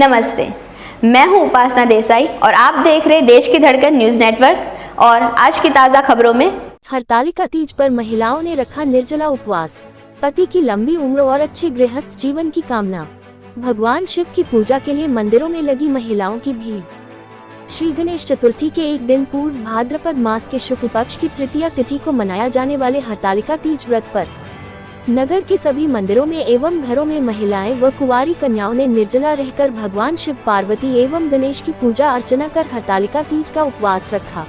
नमस्ते, मैं हूं उपासना देसाई और आप देख रहे देश की धड़कन न्यूज नेटवर्क। और आज की ताज़ा खबरों में हरतालिका तीज पर महिलाओं ने रखा निर्जला उपवास, पति की लंबी उम्र और अच्छे गृहस्थ जीवन की कामना। भगवान शिव की पूजा के लिए मंदिरों में लगी महिलाओं की भीड़। श्री गणेश चतुर्थी के एक दिन पूर्व भाद्रपद मास के शुक्ल पक्ष की तृतीया तिथि को मनाया जाने वाले हरतालिका तीज व्रत पर नगर के सभी मंदिरों में एवं घरों में महिलाएं व कुंवारी कन्याओं ने निर्जला रहकर भगवान शिव, पार्वती एवं गणेश की पूजा अर्चना कर हरतालिका तीज का उपवास रखा।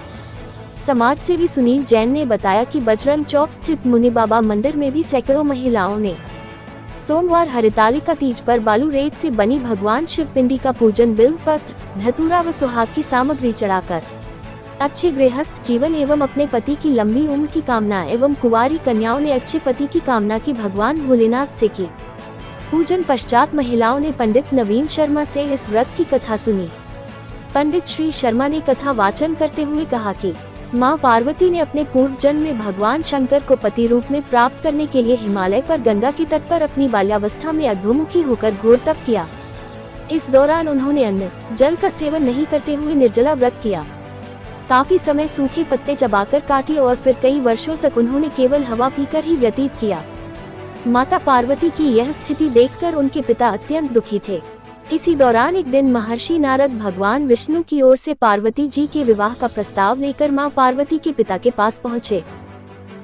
समाज सेवी सुनील जैन ने बताया कि बजरंग चौक स्थित मुनि बाबा मंदिर में भी सैकड़ों महिलाओं ने सोमवार हरतालिका तीज पर बालू रेत से बनी भगवान शिव पिंडी का पूजन, बिल्व पत्र, धतूरा व सुहाग की सामग्री चढ़ाकर अच्छे गृहस्थ जीवन एवं अपने पति की लंबी उम्र की कामना एवं कुंवारी कन्याओं ने अच्छे पति की कामना की भगवान भोलेनाथ से की। पूजन पश्चात महिलाओं ने पंडित नवीन शर्मा से इस व्रत की कथा सुनी। पंडित श्री शर्मा ने कथा वाचन करते हुए कहा कि माँ पार्वती ने अपने पूर्व जन्म में भगवान शंकर को पति रूप में प्राप्त करने के लिए हिमालय पर गंगा के तट पर अपनी बाल्यावस्था में अधोमुखी होकर घोर तप किया। इस दौरान उन्होंने अन्न जल का सेवन नहीं करते हुए निर्जला व्रत किया। काफी समय सूखे पत्ते चबाकर काटे और फिर कई वर्षों तक उन्होंने केवल हवा पीकर ही व्यतीत किया। माता पार्वती की यह स्थिति देखकर उनके पिता अत्यंत दुखी थे। इसी दौरान एक दिन महर्षि नारद भगवान विष्णु की ओर से पार्वती जी के विवाह का प्रस्ताव लेकर मां पार्वती के पिता के पास पहुंचे,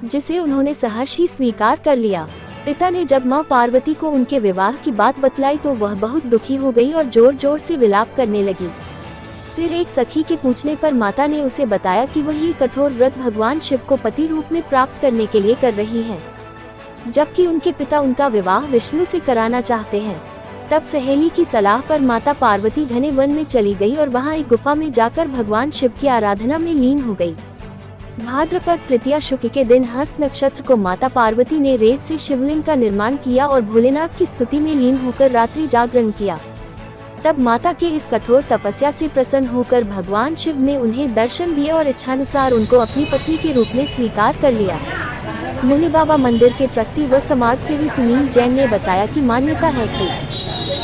जिसे उन्होंने सहर्ष ही स्वीकार कर लिया। पिता ने जब मां पार्वती को उनके विवाह की बात बतलाई तो वह बहुत दुखी हो गई और जोर जोर से विलाप करने लगी। फिर एक सखी के पूछने पर माता ने उसे बताया कि वह ये कठोर व्रत भगवान शिव को पति रूप में प्राप्त करने के लिए कर रही हैं, जबकि उनके पिता उनका विवाह विष्णु से कराना चाहते हैं। तब सहेली की सलाह पर माता पार्वती घने वन में चली गई और वहां एक गुफा में जाकर भगवान शिव की आराधना में लीन हो गई। भाद्रपद तृतीया शुक्ल के दिन हस्त नक्षत्र को माता पार्वती ने रेत से शिवलिंग का निर्माण किया और भोलेनाथ की स्तुति में लीन होकर रात्रि जागरण किया। तब माता के इस कठोर तपस्या से प्रसन्न होकर भगवान शिव ने उन्हें दर्शन दिए और इच्छानुसार उनको अपनी पत्नी के रूप में स्वीकार कर लिया। मुनि बाबा मंदिर के ट्रस्टी व समाज सेवी सुनील जैन ने बताया कि मान्यता है कि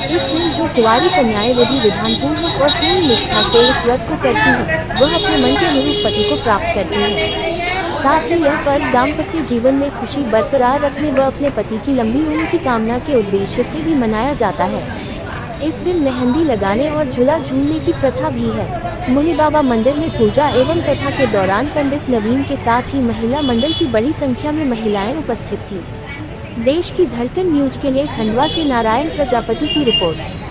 इस दिन जो कुंवारी कन्याएं विधि विधान पूर्वक और पूर्ण निष्ठा से इस व्रत को करती हैं, वह अपने मन के अनुरूप पति को प्राप्त करती हैं। साथ ही यह पर्व दाम्पत्य जीवन में खुशी बरकरार रखने व अपने पति की लंबी उम्र की कामना के उद्देश्य से भी मनाया जाता है। इस दिन मेहंदी लगाने और झूला झूलने की प्रथा भी है। मुनि बाबा मंदिर में पूजा एवं कथा के दौरान पंडित नवीन के साथ ही महिला मंडल की बड़ी संख्या में महिलाएं उपस्थित थी। देश की धड़कन न्यूज के लिए खंडवा से नारायण प्रजापति की रिपोर्ट।